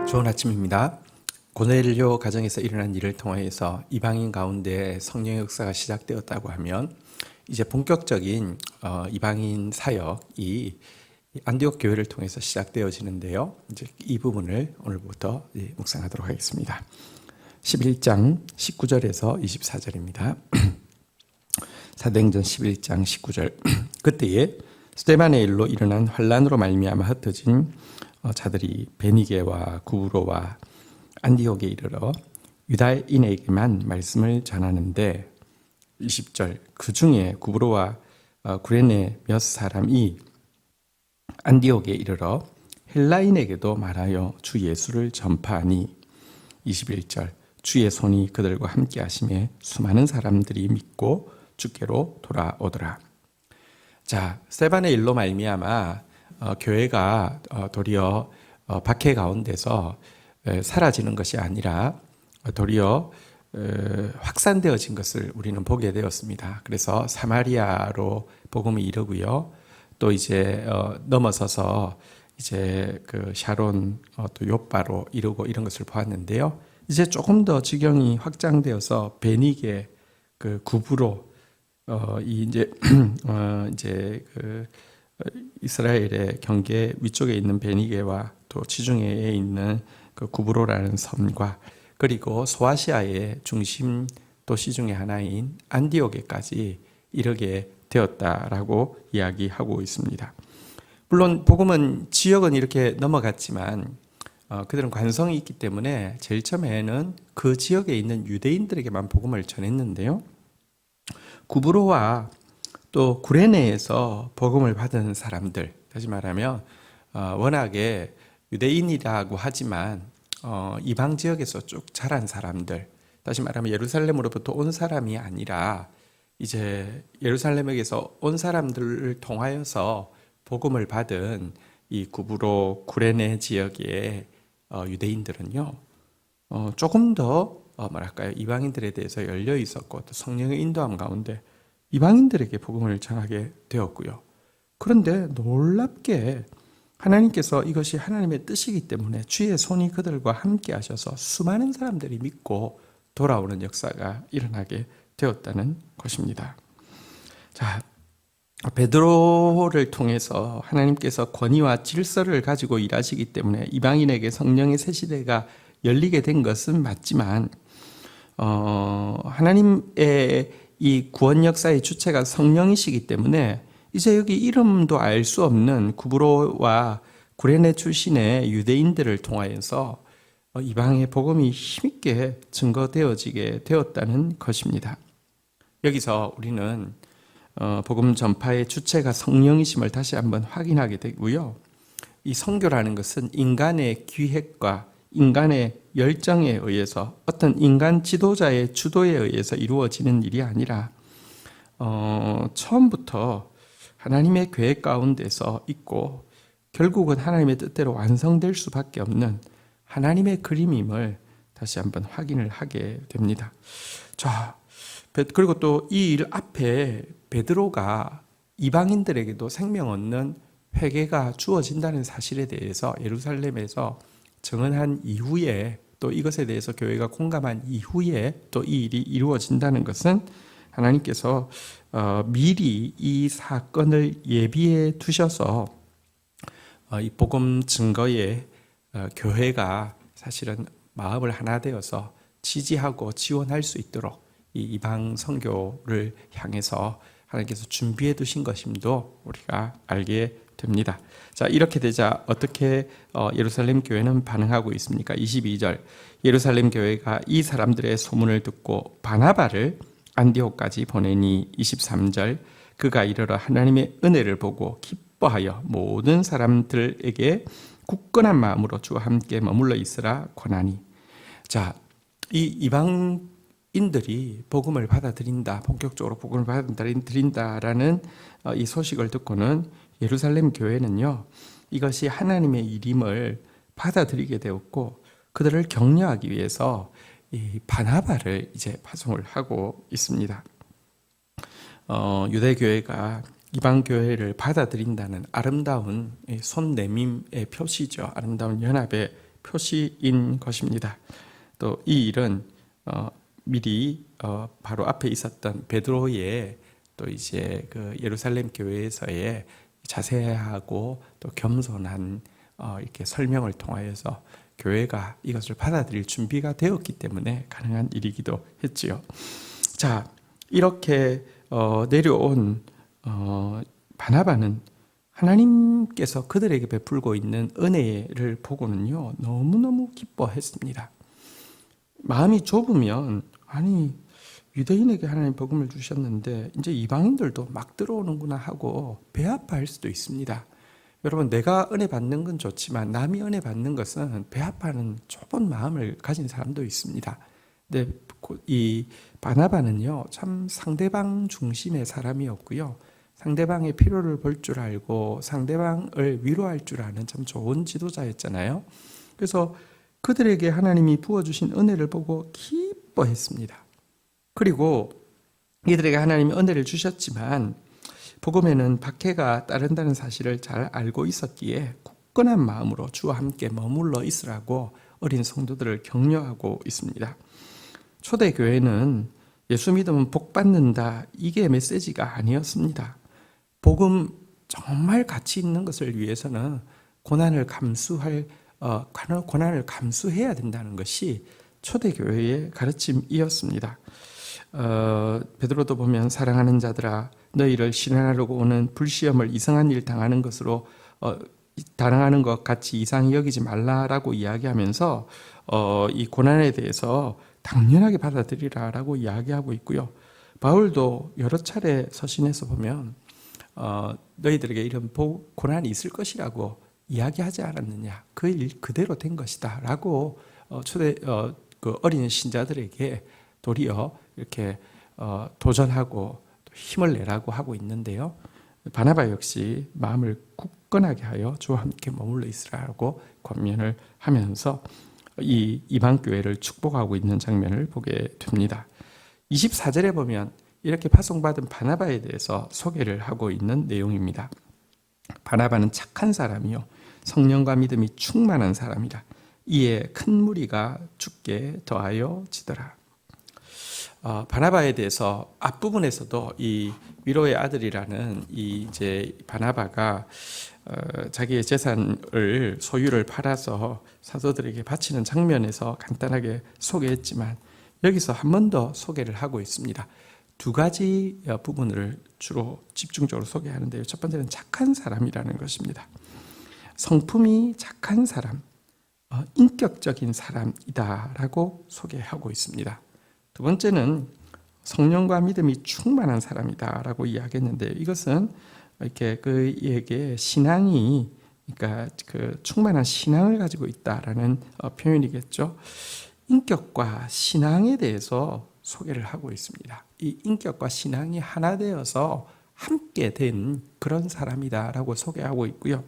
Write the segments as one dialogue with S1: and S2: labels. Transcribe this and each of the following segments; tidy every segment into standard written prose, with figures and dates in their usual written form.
S1: 좋은 아침입니다. 고넬료 가정에서 일어난 일을 통해서 이방인 가운데 성령의 역사가 시작되었다고 하면 이제 본격적인 이방인 사역이 안디옥 교회를 통해서 시작되어지는데요. 이제 이 부분을 오늘부터 묵상하도록 하겠습니다. 11장 19절에서 24절입니다. 사도행전 11장 19절. 그때에 스데반의 일로 일어난 환란으로 말미암아 흩어진 자들이 베니게와 구브로와 안디옥에 이르러 유다인에게만 말씀을 전하는데 20절 그 중에 구브로와 구레네 몇 사람이 안디옥에 이르러 헬라인에게도 말하여 주 예수를 전파하니 21절 주의 손이 그들과 함께 하심에 수많은 사람들이 믿고 주께로 돌아오더라. 자, 스데반의 일로 말미암아 교회가 도리어 박해 가운데서 사라지는 것이 아니라 도리어 확산되어진 것을 우리는 보게 되었습니다. 그래서 사마리아로 복음이 이르고요. 또 이제 넘어서서 이제 그 샤론 또 요바로 이르고 이런 것을 보았는데요. 이제 조금 더 지경이 확장되어서 베니게 그 구브로 이제 이제 그 이스라엘의 경계 위쪽에 있는 베니게와 또 지중해에 있는 그 구브로라는 섬과 그리고 소아시아의 중심 도시 중의 하나인 안디옥에까지 이르게 되었다라고 이야기하고 있습니다. 물론 복음은 지역은 이렇게 넘어갔지만 그들은 관성이 있기 때문에 제일 처음에는 그 지역에 있는 유대인들에게만 복음을 전했는데요. 구브로와 또 구레네에서 복음을 받은 사람들, 다시 말하면 워낙에 유대인이라고 하지만 이방 지역에서 쭉 자란 사람들, 다시 말하면 예루살렘으로부터 온 사람이 아니라 이제 예루살렘에게서 온 사람들을 통하여서 복음을 받은 이 구브로 구레네 지역의 유대인들은요 조금 더 뭐랄까요 이방인들에 대해서 열려 있었고 또 성령의 인도함 가운데 이방인들에게 복음을 전하게 되었고요. 그런데 놀랍게 하나님께서 이것이 하나님의 뜻이기 때문에 주의 손이 그들과 함께 하셔서 수많은 사람들이 믿고 돌아오는 역사가 일어나게 되었다는 것입니다. 자, 베드로를 통해서 하나님께서 권위와 질서를 가지고 일하시기 때문에 이방인에게 성령의 새 시대가 열리게 된 것은 맞지만 하나님의 이 구원 역사의 주체가 성령이시기 때문에 이제 여기 이름도 알 수 없는 구브로와 구레네 출신의 유대인들을 통하여서 이방의 복음이 힘있게 증거되어지게 되었다는 것입니다. 여기서 우리는 복음 전파의 주체가 성령이심을 다시 한번 확인하게 되고요. 이 선교라는 것은 인간의 기획과 인간의 열정에 의해서 어떤 인간 지도자의 주도에 의해서 이루어지는 일이 아니라 처음부터 하나님의 계획 가운데서 있고 결국은 하나님의 뜻대로 완성될 수밖에 없는 하나님의 그림임을 다시 한번 확인을 하게 됩니다. 자, 그리고 또 이 일 앞에 베드로가 이방인들에게도 생명 얻는 회개가 주어진다는 사실에 대해서 예루살렘에서 증언한 이후에 또 이것에 대해서 교회가 공감한 이후에 또 이 일이 이루어진다는 것은 하나님께서 미리 이 사건을 예비해 두셔서 이 복음 증거에 교회가 사실은 마음을 하나 되어서 지지하고 지원할 수 있도록 이 이방 선교를 향해서 하나님께서 준비해 두신 것임도 우리가 알게 됩니다. 자, 이렇게 되자 어떻게 예루살렘 교회는 반응하고 있습니까? 22절 예루살렘 교회가 이 사람들의 소문을 듣고 바나바를 안디옥까지 보내니 23절 그가 이르러 하나님의 은혜를 보고 기뻐하여 모든 사람들에게 굳건한 마음으로 주와 함께 머물러 있으라 권하니. 자, 이 이방인들이 복음을 받아들인다, 본격적으로 복음을 받아들인다라는 이 소식을 듣고는 예루살렘 교회는요 이것이 하나님의 일임을 받아들이게 되었고 그들을 격려하기 위해서 이 바나바를 이제 파송을 하고 있습니다. 유대 교회가 이방 교회를 받아들인다는 아름다운 손 내밈의 표시죠. 아름다운 연합의 표시인 것입니다. 또 이 일은 미리 바로 앞에 있었던 베드로의 또 이제 그 예루살렘 교회에서의 자세하고 또 겸손한 이렇게 설명을 통하여서 교회가 이것을 받아들일 준비가 되었기 때문에 가능한 일이기도 했지요. 자, 이렇게 내려온 바나바는 하나님께서 그들에게 베풀고 있는 은혜를 보고는요, 너무너무 기뻐했습니다. 마음이 좁으면, 아니, 유대인에게 하나님 복음을 주셨는데 이제 이방인들도 막 들어오는구나 하고 배 아파할 수도 있습니다. 여러분, 내가 은혜 받는 건 좋지만 남이 은혜 받는 것은 배 아파하는 좁은 마음을 가진 사람도 있습니다. 근데 이 바나바는요, 참 상대방 중심의 사람이었고요. 상대방의 필요를 볼 줄 알고 상대방을 위로할 줄 아는 참 좋은 지도자였잖아요. 그래서 그들에게 하나님이 부어주신 은혜를 보고 기뻐했습니다. 그리고 이들에게 하나님이 은혜를 주셨지만 복음에는 박해가 따른다는 사실을 잘 알고 있었기에 굳건한 마음으로 주와 함께 머물러 있으라고 어린 성도들을 격려하고 있습니다. 초대교회는 예수 믿으면 복 받는다, 이게 메시지가 아니었습니다. 복음 정말 가치 있는 것을 위해서는 고난을 감수해야 된다는 것이 초대교회의 가르침이었습니다. 베드로도 보면 사랑하는 자들아 너희를 시련하려고 오는 불시험을 이상한 일 당하는 것으로 당하는 것 같이 이상히 여기지 말라라고 이야기하면서 이 고난에 대해서 당연하게 받아들이라라고 이야기하고 있고요. 바울도 여러 차례 서신에서 보면 너희들에게 이런 고난이 있을 것이라고 이야기하지 않았느냐, 그 일 그대로 된 것이다 라고 그 어린 신자들에게 도리어 이렇게 도전하고 힘을 내라고 하고 있는데요. 바나바 역시 마음을 굳건하게 하여 주와 함께 머물러 있으라고 권면을 하면서 이 이방 교회를 축복하고 있는 장면을 보게 됩니다. 24절에 보면 이렇게 파송받은 바나바에 대해서 소개를 하고 있는 내용입니다. 바나바는 착한 사람이요 성령과 믿음이 충만한 사람이라 이에 큰 무리가 죽게 더하여 지더라. 바나바에 대해서 앞부분에서도 이 위로의 아들이라는 이 이제 바나바가 자기의 재산을 소유를 팔아서 사도들에게 바치는 장면에서 간단하게 소개했지만 여기서 한 번 더 소개를 하고 있습니다. 두 가지 부분을 주로 집중적으로 소개하는데요. 첫 번째는 착한 사람이라는 것입니다. 성품이 착한 사람, 인격적인 사람이다라고 소개하고 있습니다. 두 번째는 성령과 믿음이 충만한 사람이다라고 이야기했는데요. 이것은 이렇게 그에게 신앙이, 그러니까 그 충만한 신앙을 가지고 있다라는 표현이겠죠. 인격과 신앙에 대해서 소개를 하고 있습니다. 이 인격과 신앙이 하나 되어서 함께 된 그런 사람이다라고 소개하고 있고요.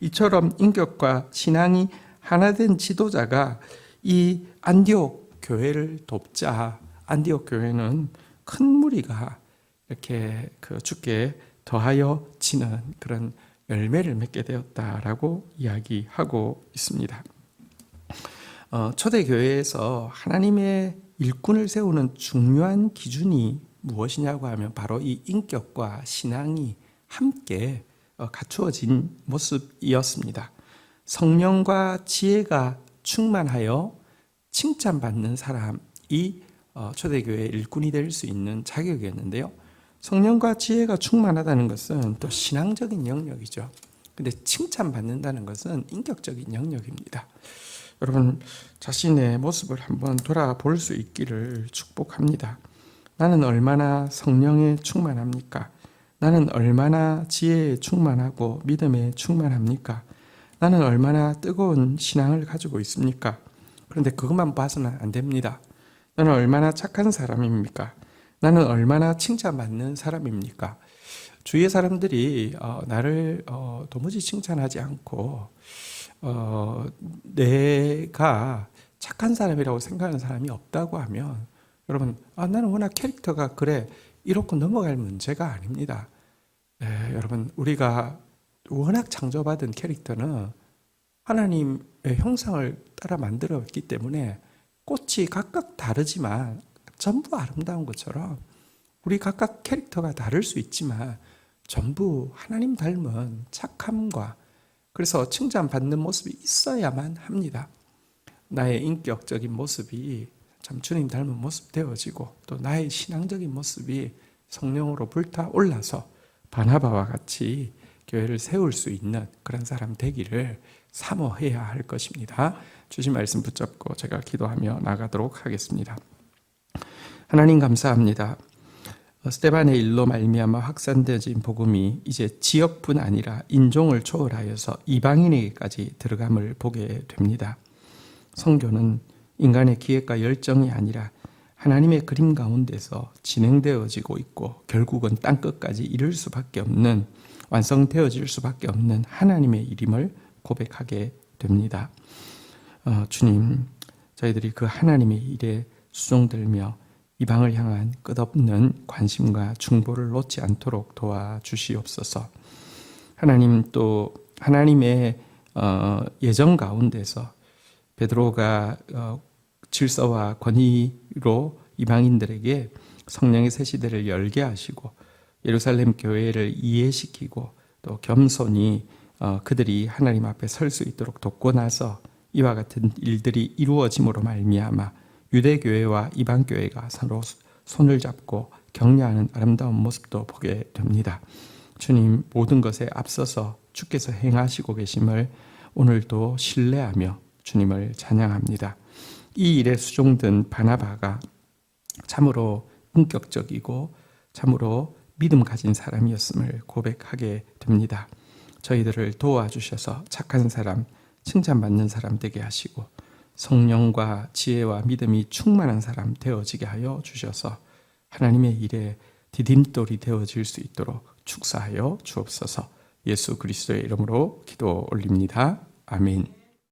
S1: 이처럼 인격과 신앙이 하나 된 지도자가 이 안디옥 교회를 돕자 안디옥 교회는 큰 무리가 이렇게 그 주께 더하여 지는 그런 열매를 맺게 되었다라고 이야기하고 있습니다. 초대교회에서 하나님의 일꾼을 세우는 중요한 기준이 무엇이냐고 하면 바로 이 인격과 신앙이 함께 갖추어진 모습이었습니다. 성령과 지혜가 충만하여 칭찬받는 사람이 초대교회의 일꾼이 될 수 있는 자격이었는데요. 성령과 지혜가 충만하다는 것은 또 신앙적인 영역이죠. 근데 칭찬받는다는 것은 인격적인 영역입니다. 여러분 자신의 모습을 한번 돌아볼 수 있기를 축복합니다. 나는 얼마나 성령에 충만합니까? 나는 얼마나 지혜에 충만하고 믿음에 충만합니까? 나는 얼마나 뜨거운 신앙을 가지고 있습니까? 그런데 그것만 봐서는 안 됩니다. 나는 얼마나 착한 사람입니까? 나는 얼마나 칭찬받는 사람입니까? 주위의 사람들이 나를 도무지 칭찬하지 않고 내가 착한 사람이라고 생각하는 사람이 없다고 하면 여러분 나는 워낙 캐릭터가 그래 이렇게 넘어갈 문제가 아닙니다. 여러분 우리가 워낙 창조받은 캐릭터는 하나님의 형상을 따라 만들었기 때문에 꽃이 각각 다르지만 전부 아름다운 것처럼 우리 각각 캐릭터가 다를 수 있지만 전부 하나님 닮은 착함과 그래서 칭찬받는 모습이 있어야만 합니다. 나의 인격적인 모습이 참 주님 닮은 모습 되어지고 또 나의 신앙적인 모습이 성령으로 불타올라서 바나바와 같이 교회를 세울 수 있는 그런 사람 되기를 사모해야 할 것입니다. 주신 말씀 붙잡고 제가 기도하며 나가도록 하겠습니다. 하나님 감사합니다. 스데반의 일로 말미암아 확산되어진 복음이 이제 지역뿐 아니라 인종을 초월하여서 이방인에게까지 들어감을 보게 됩니다. 선교는 인간의 기획과 열정이 아니라 하나님의 그림 가운데서 진행되어지고 있고 결국은 땅끝까지 이를 수밖에 없는 완성되어질 수밖에 없는 하나님의 일임을 고백하게 됩니다. 주님, 저희들이 그 하나님의 일에 수종들며 이방을 향한 끝없는 관심과 중보를 놓지 않도록 도와주시옵소서. 하나님 또 하나님의 예정 가운데서 베드로가 질서와 권위로 이방인들에게 성령의 새 시대를 열게 하시고 예루살렘 교회를 이해시키고 또 겸손히 그들이 하나님 앞에 설 수 있도록 돕고 나서 이와 같은 일들이 이루어짐으로 말미암아 유대교회와 이방교회가 서로 손을 잡고 격려하는 아름다운 모습도 보게 됩니다. 주님, 모든 것에 앞서서 주께서 행하시고 계심을 오늘도 신뢰하며 주님을 찬양합니다. 이 일에 수종든 바나바가 참으로 인격적이고 참으로 믿음 가진 사람이었음을 고백하게 됩니다. 저희들을 도와주셔서 착한 사람, 칭찬받는 사람 되게 하시고 성령과 지혜와 믿음이 충만한 사람 되어지게 하여 주셔서 하나님의 일에 디딤돌이 되어질 수 있도록 축사하여 주옵소서. 예수 그리스도의 이름으로 기도 올립니다. 아멘.